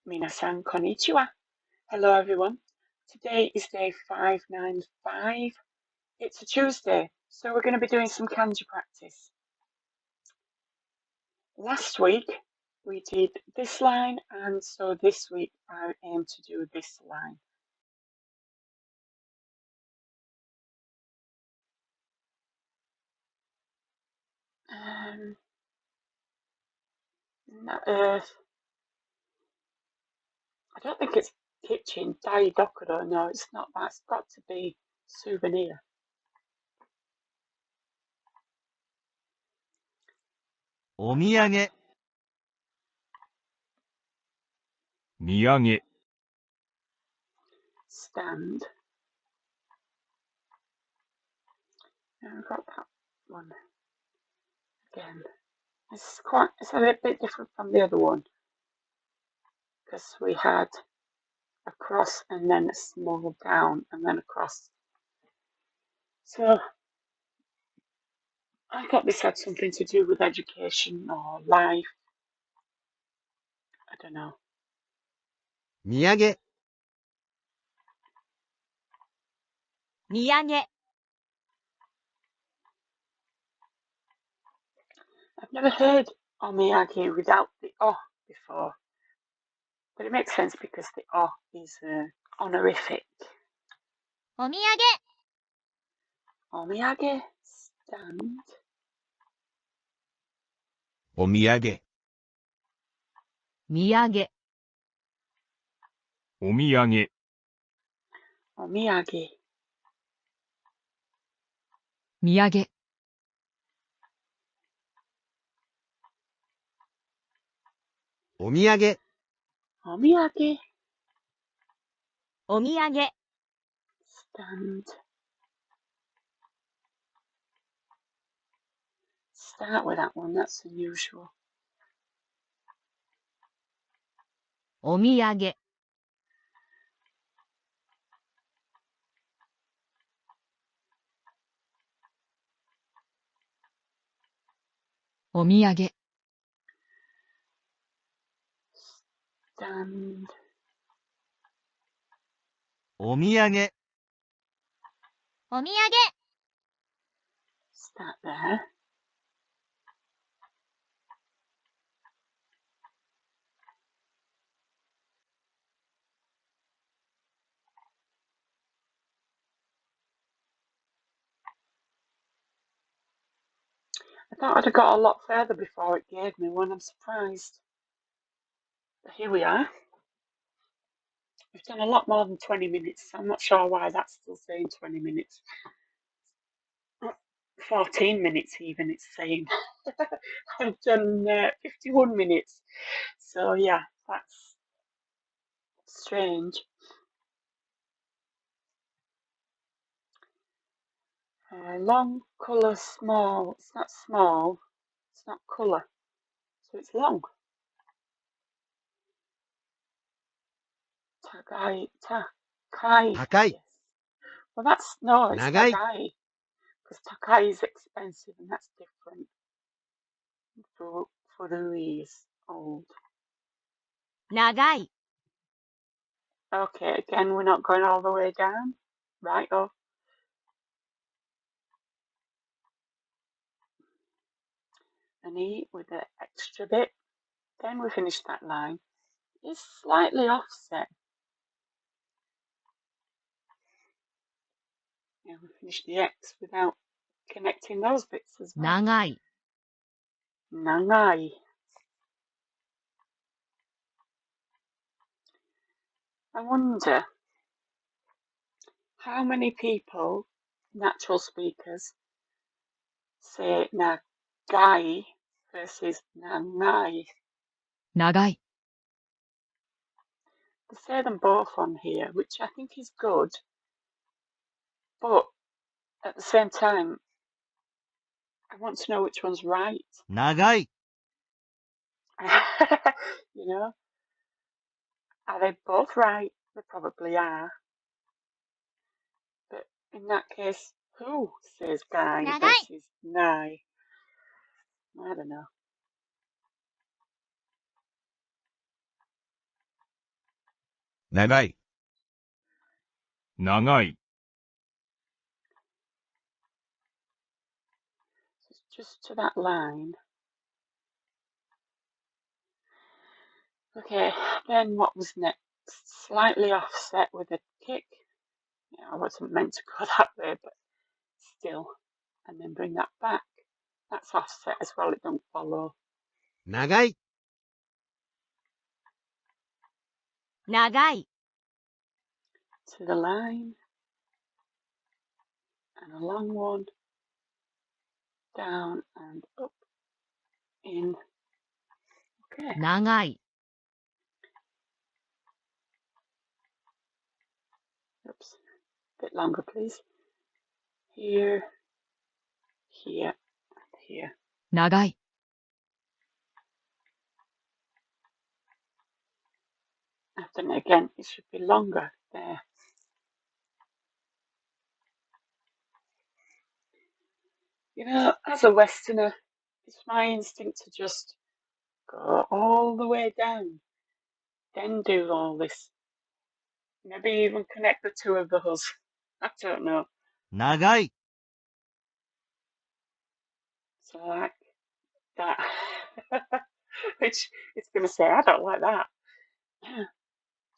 Minasan konnichiwa. Hello everyone. Today is day 595. It's a Tuesday, so we're going to be doing some kanji practice. Last week we did this line, and so this week I aim to do this line. I don't think it's kitchen, daidokuro. No, it's not that. It's got to be souvenir. お土産 土産 Stand. And I've got that one again. It's a little bit different from the other one because we had a cross and then a small down and then a cross. So I thought this had something to do with education or life. I don't know. 土産 土産 I've never heard omiyage without the o before, but it makes sense because the o is honorific. お土産 Omiyage, stand. お土産土産 お土産 Omiyage. 土産 お土産 Omiyage, お土産 stand. Start with that one, that's unusual. お土産 お土産 Stand. お土産 お土産 Start there. I thought I'd have got a lot further before it gave me one. I'm surprised. But here we are. We've done a lot more than 20 minutes. I'm not sure why that's still saying 20 minutes. 14 minutes even, it's saying. I've done 51 minutes. So yeah, that's strange. Long, colour, small. It's not small. It's not colour. So it's long. Takai. Takai. 高い Yes. Well, it's 長い takai. Because takai is expensive and that's different. Furui is old. 長い Okay, again, we're not going all the way down. Right up. An E with the extra bit. Then we finish that line. It's slightly offset. Yeah, we finish the X without connecting those bits as well. 長い Nangai. I wonder how many people, natural speakers, say nagai versus nangai. 長い They say them both on here, which I think is good, but at the same time, I want to know which one's right. 長い You know, are they both right? They probably are. But in that case, who says guy 長い versus nai? I don't know. 長い。長い。 Just to that line. Okay, then what was next? Slightly offset with a kick. Yeah, I wasn't meant to go that way, but still. And then bring that back. That's offset as well, it don't follow. 長い。長い。 To the line. And a long one. Down and up. In. Okay. 長い。 Oops. A bit longer, please. Here. Here. And here. 長い。 And then again, it should be longer there. You know, as a Westerner, it's my instinct to just go all the way down, then do all this. Maybe even connect the two of those. I don't know. 長い。 So like that. Which it's going to say, I don't like that.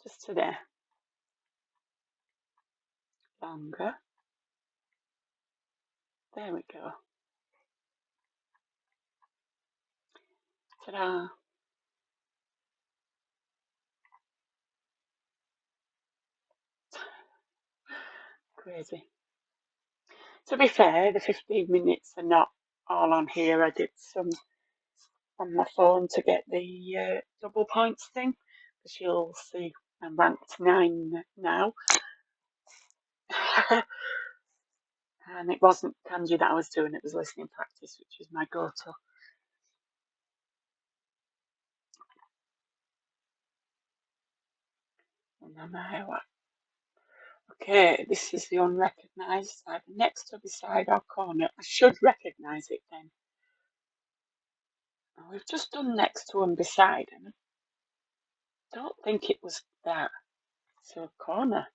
Just to there. Longer. There we go. Ta-da. Crazy. To be fair, the 15 minutes are not all on here. I did some on my phone to get the double points thing, because you'll see I'm ranked 9 now. And it wasn't Kanji that I was doing, it was listening practice, which is my go-to. No matter what. Okay, this is the unrecognised, either next to, beside, or corner. I should recognise it then. Now, we've just done next to and beside, and I don't think it was that. So, corner.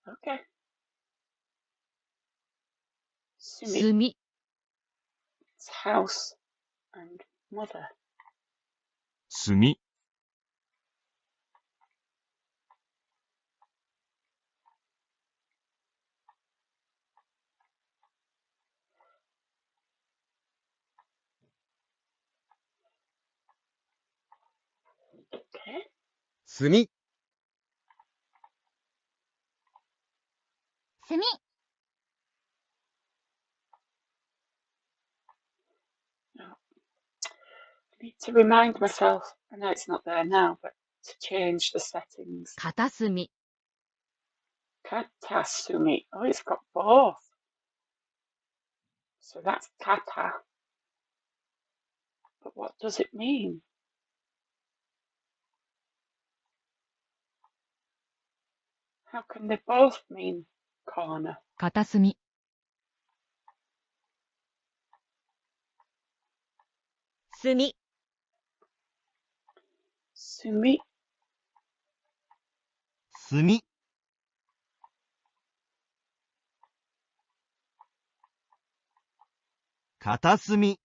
Okay. Sumi. 炭。 It's house and mother. 炭。 Okay. 炭。 炭。 Now, I need to remind myself, I know it's not there now, but to change the settings. 片隅。 Katasumi. Oh, it's got both. So that's kata. But what does it mean? How can they both mean corner? 片隅。 炭。 Sumi. 炭。 片隅。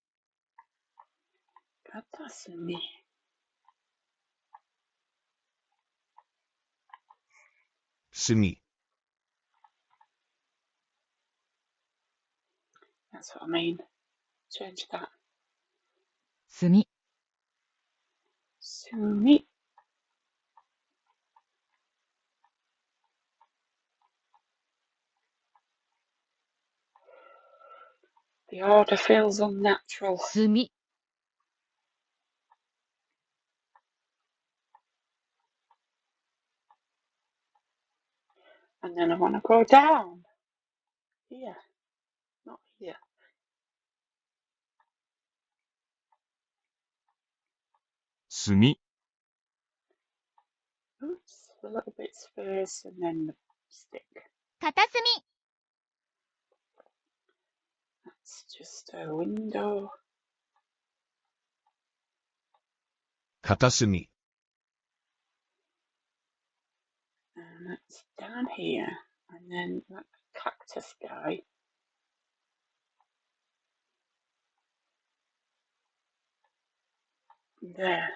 Katasumi. Sumi. That's what I mean. Change that. 炭。 Sumi. The order feels unnatural. 炭。 And then I want to go down. Here. Not here. 炭。 Oops. A little bit space and then the stick. 片隅。 That's just a window. 片隅。that's down here. And then that cactus guy. There.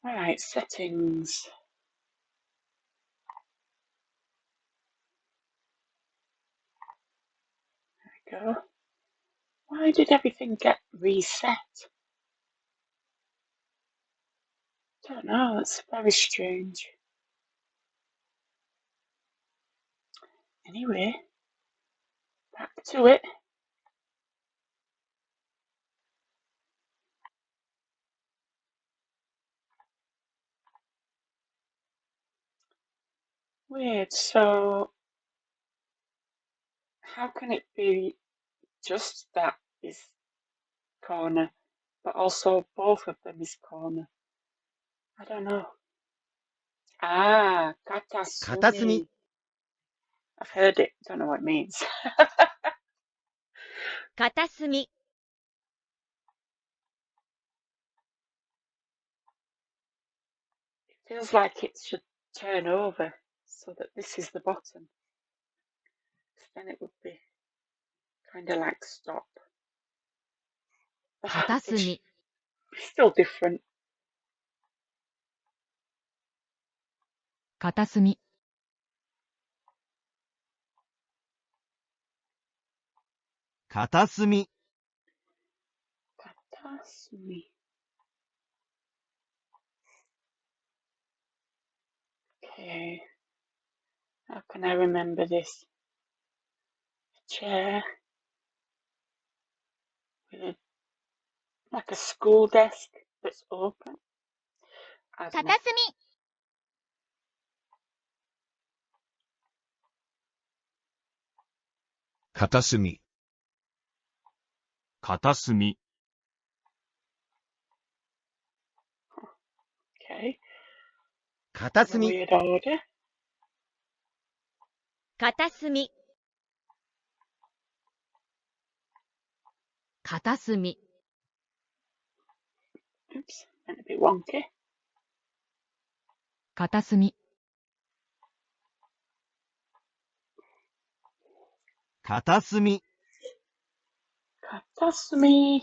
Alright, settings. There we go. Why did everything get reset? Don't know, that's very strange. Anyway, back to it. Weird, so how can it be just that is corner, but also both of them is corner? I don't know. Ah, 片隅 katasumi. I've heard it, don't know what it means. 片隅 It feels like it should turn over so that this is the bottom. Then it would be kind of like stop. 片隅 It's still different. 片隅 片隅 Katasumi. Okay. How can I remember this? A chair with like a school desk that's open. I don't know. 片隅 片隅 片隅、 Okay. 片 In a 隅 weird order. 片隅片隅 Oops, went a bit wonky. 片隅 片隅 Katasumi.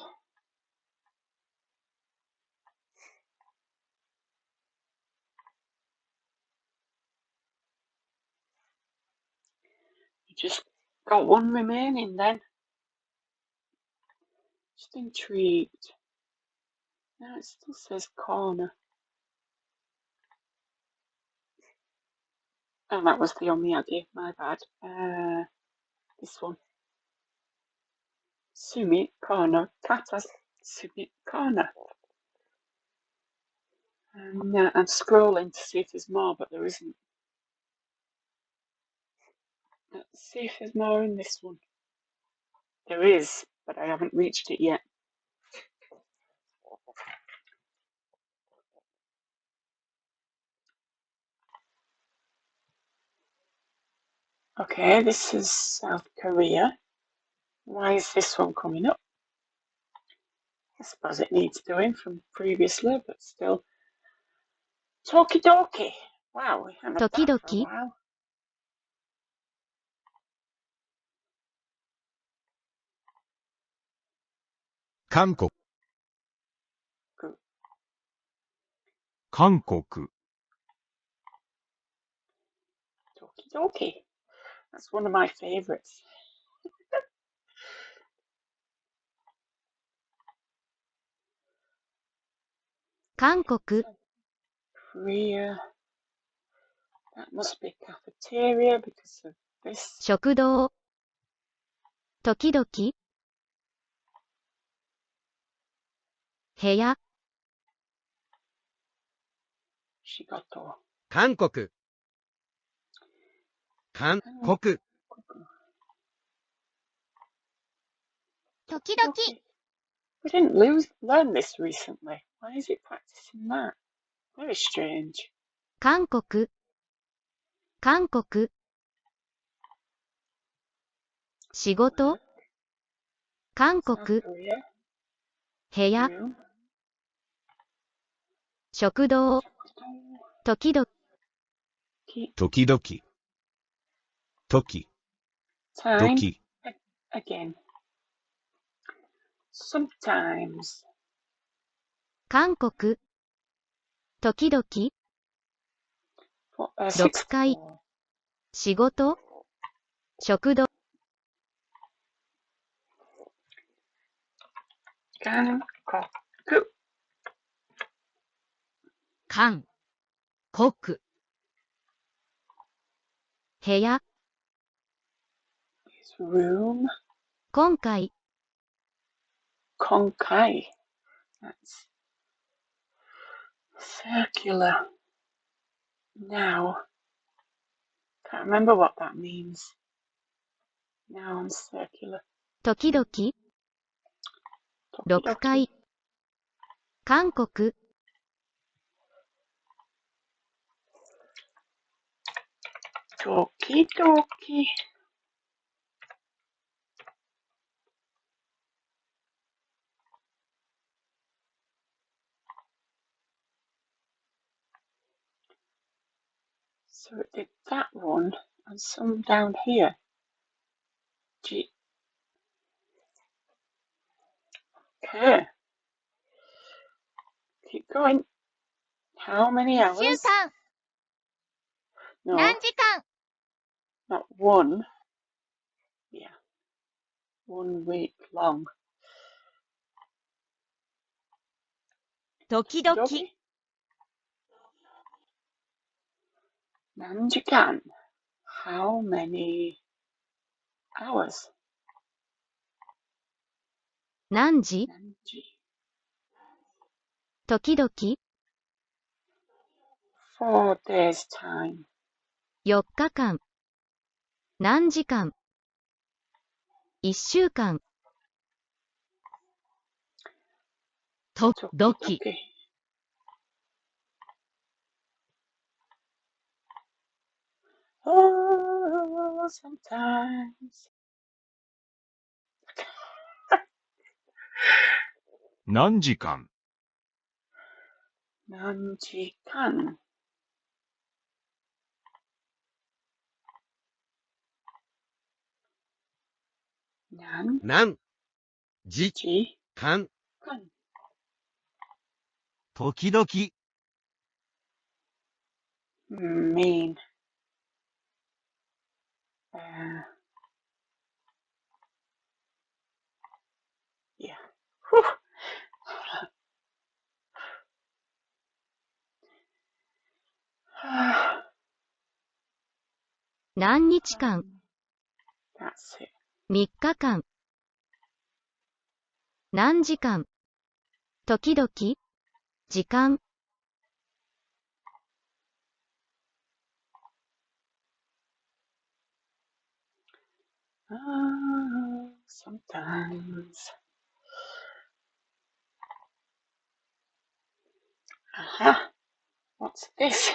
You just got one remaining then. Just intrigued. No, it still says corner. Oh, that was the omiyage, my bad. This one. Sumi corner. Kata Sumi corner. And I'm scrolling to see if there's more, but there isn't. Let's see if there's more in this one. There is, but I haven't reached it yet. Okay, this is South Korea. Why is this one coming up? I suppose it needs doing from previously, but still. Tokidoki. Wow, we haven't had 時 that for a 々 while.韓国 Good. 韓国、 Tokidoki. That's one of my favourites. 韓国 Korea. That must be cafeteria because of this. 食堂時々部屋 Shigoto. 韓国韓国時々 We didn't learn this recently. Why is it practicing that? Very strange. 韓国韓国仕事韓 South 国 Korea. 部屋 Room. 食堂、時々、時々。時、 Time 時。 again. Sometimes. 韓国、時々、 Sixth 回 floor. 仕事、食堂、 Kankoku. 韓国、部屋、 Is room. 今回、 Konkai. That's circular. Now. Can't remember what that means. Now I'm circular. 時々、 6 回、 韓国、 Tokidoki. So it did that one and some down here. G. Okay. Keep going. How many 1 hours? 週間、 No, 何時間、 not one. Yeah. 1 week long. 時々、 Doki. Nanjikan. How many hours? 何時、 Nanji. 時々、 4 days time. 4日間、何時間、1週間、時々、 Tokidoki. Oh, sometimes. 何時間。 Nanjikan. Nanji. 何時間。 Kan. 時々。 Mean. Yeah. Whew. 何日間、 That's it. 3日間、何時間、時々、時間、 Sometimes. Aha. What's this?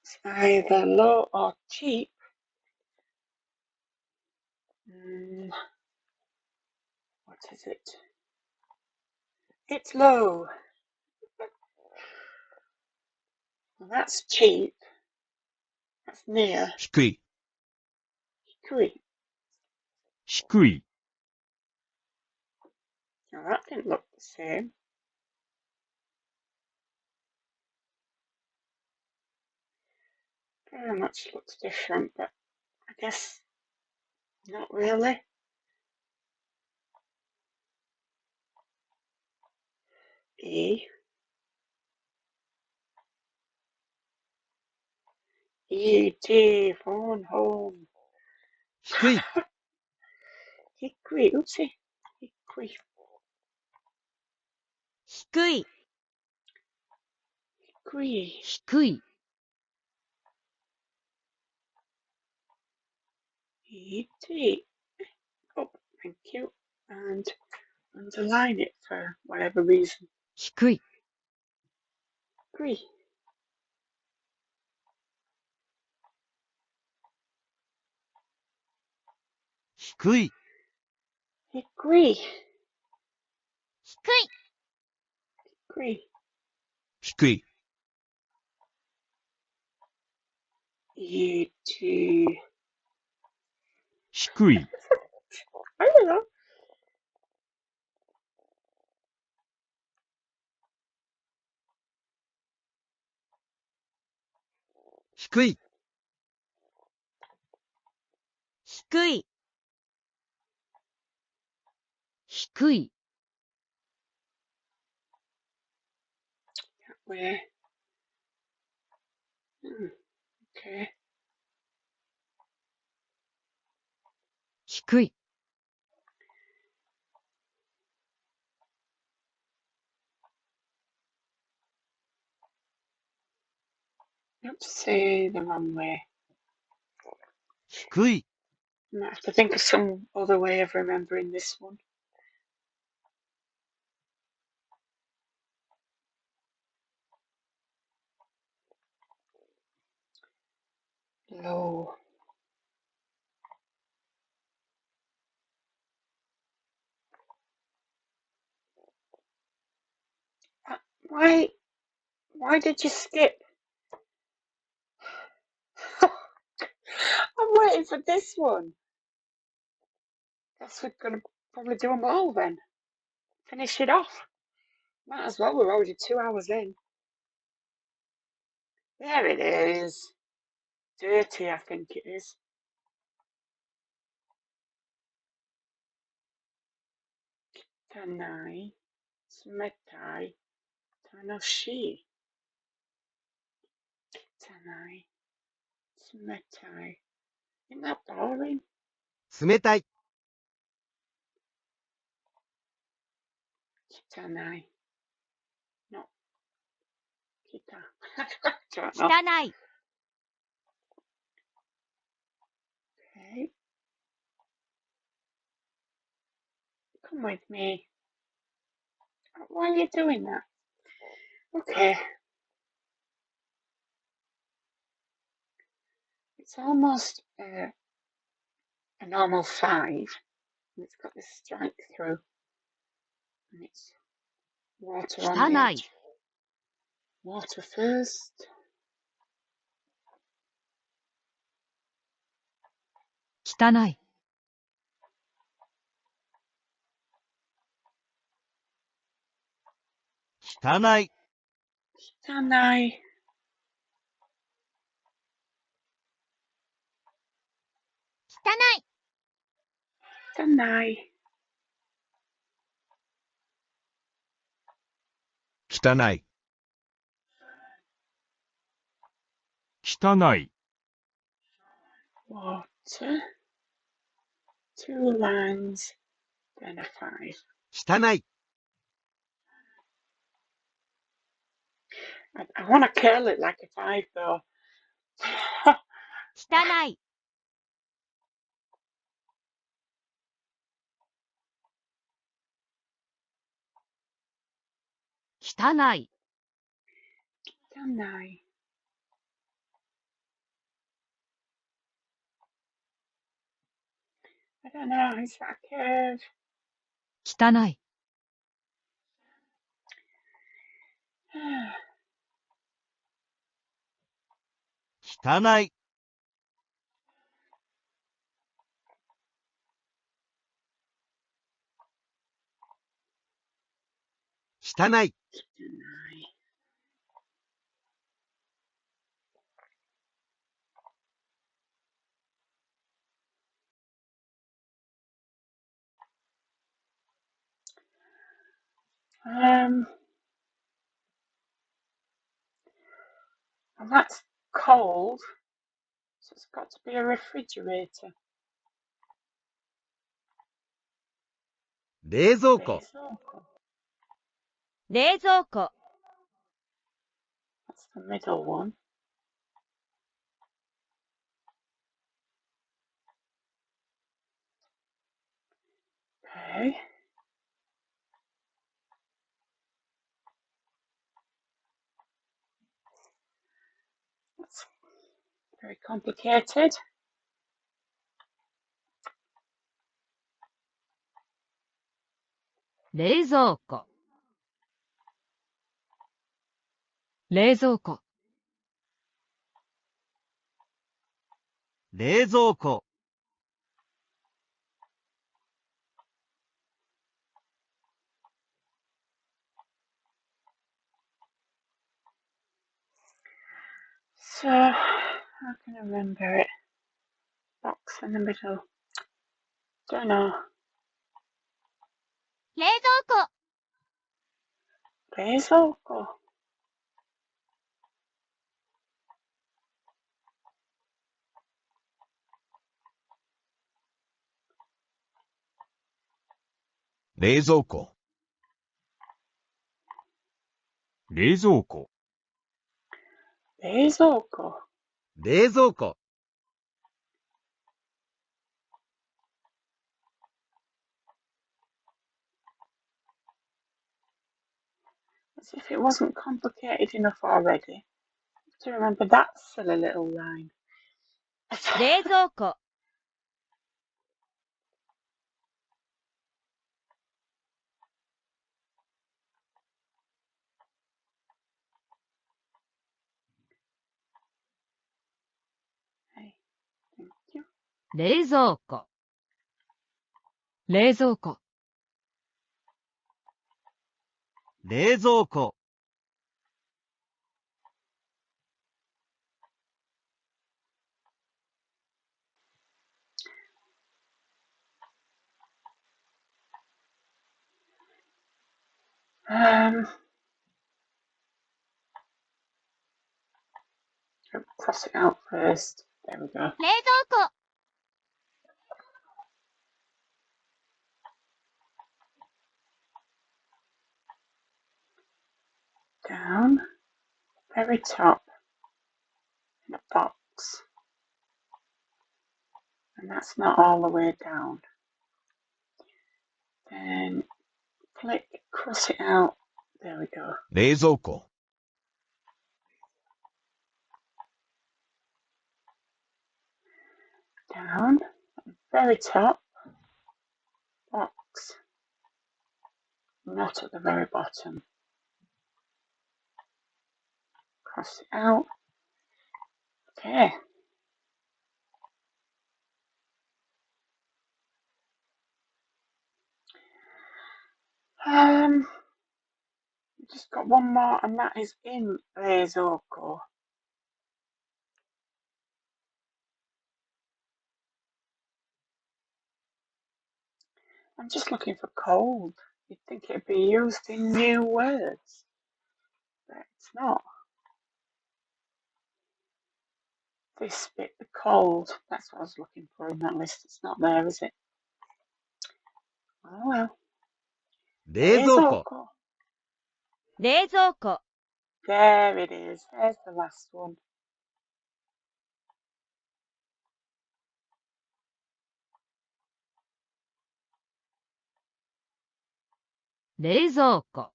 It's either low or cheap. What is it? It's low. Well, that's cheap. That's near. 低い。 Hikui. 低い。 Now that didn't look the same. Very much looks different, but I guess not really. E. E.T. Phone home. 低い。 Hikui. Oopsie. Hikui. 低い、 Hikui. 低い、 E.T. Oh, thank you. And underline it for whatever reason. 低い、 Hikui. 低い。 Hikui. 低い、Agree. 低い、 You do. 低い、 I don't know. 低い、低い、低い、 Where? Okay. 低い、 Let's say the wrong way. 低い、 I might have to think of some other way of remembering this one. Low. Why? Why did you skip? I'm waiting for this one. Guess we're gonna probably do them all then. Finish it off. Might as well. We're already 2 hours in. There it is. Dirty, I think it is. Tanai, smetai, tanoshi. Tanai, smetai. Isn't that boring? 冷たい、 Kitanai. Not kita. I don't know. 汚い、 Okay. Come with me. Why are you doing that? Okay. It's almost a normal 5. And it's got this strike through. And it's water on the 汚い、 edge. Water first. 汚い、 汚い、 Tanai. 汚い、 Tanai. 汚い、汚い、 Water. 2 lines. Then a 5. 汚い、 I want to curl it like a 5 though. 汚い、 汚い、 Tanai. I don't know. Is that a curve? 汚い、 汚い、 汚い、 and that's cold, so it's got to be a refrigerator. 冷蔵庫、 冷蔵庫、 That's the middle one. Okay. That's very complicated. 冷蔵庫、冷蔵庫、冷蔵庫、 So, how can I remember it? Box in the middle. Don't know. 冷蔵庫、冷蔵庫。冷蔵庫、冷蔵庫、冷蔵庫。冷蔵庫、 As if it wasn't complicated enough already. To remember that silly little line. 冷蔵庫、 Hey, thank you. 冷蔵庫、冷蔵庫、冷蔵庫、 Cross it out first. There we go. 冷蔵庫、 Down. Very top. In a box. And that's not all the way down. Then click, cross it out. There we go. 冷蔵庫、 Down. Very top. Box. Not at the very bottom. Cross it out. Okay. Just got one more, and that is in Rezoko. I'm just looking for cold. You'd think it'd be used in new words, but it's not. This bit, the cold, that's what I was looking for in that list. It's not there, is it? Oh well. 冷蔵庫、 Rezoko. 冷蔵庫、 There it is. There's the last one. 冷蔵庫、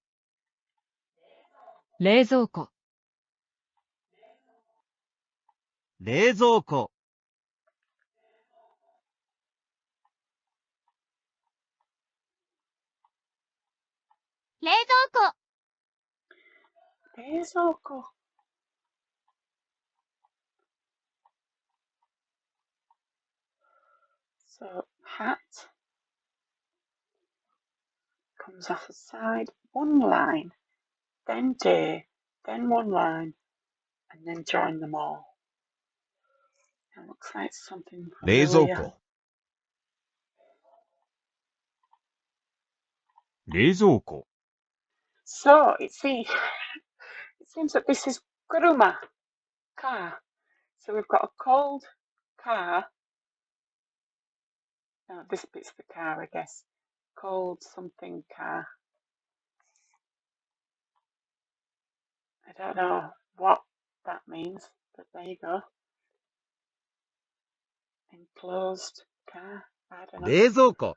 冷蔵庫、冷蔵庫、 冷蔵庫、 Rezoko. So hat comes off the side, one line, then day, then one line, and then join them all. It looks like something 冷蔵 familiar. 庫、冷蔵庫、 So it seems that this is kuruma, car. So we've got a cold car. No, this bit's the car, I guess. Cold something car. I don't know what that means, but there you go. Enclosed car. I don't know. 冷蔵庫、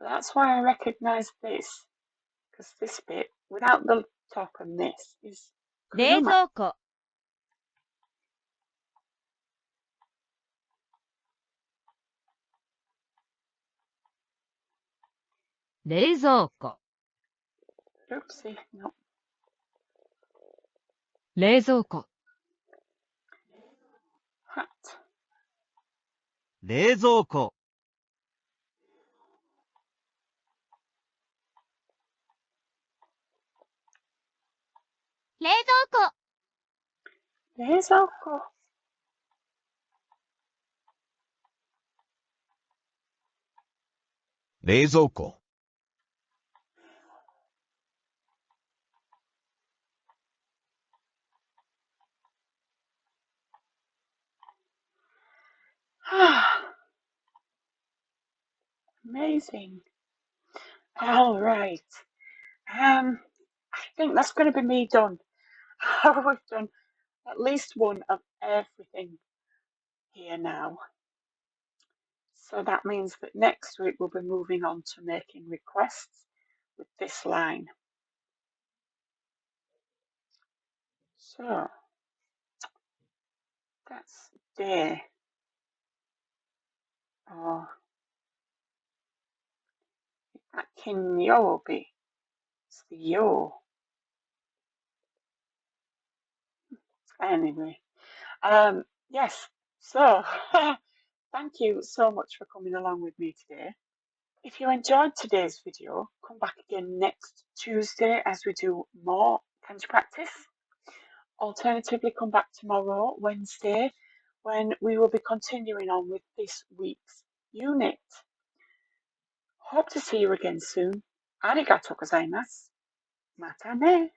But that's why I recognise this. Because this bit, without the top and this, is 冷 kuruma. 蔵庫、冷蔵庫、Oopsie, no. 冷蔵庫、 Hat. 冷蔵庫、冷蔵庫、 冷蔵庫。冷蔵庫、 Amazing. All right. I think that's going to be me done. We've done at least one of everything here now. So that means that next week we'll be moving on to making requests with this line. So that's day. Or that can yo be. It's the yo. Anyway. Yes. So thank you so much for coming along with me today. If you enjoyed today's video, come back again next Tuesday as we do more kanji practice. Alternatively, come back tomorrow, Wednesday, when we will be continuing on with this week's unit. Hope to see you again soon. Arigatou gozaimasu. Mata ne.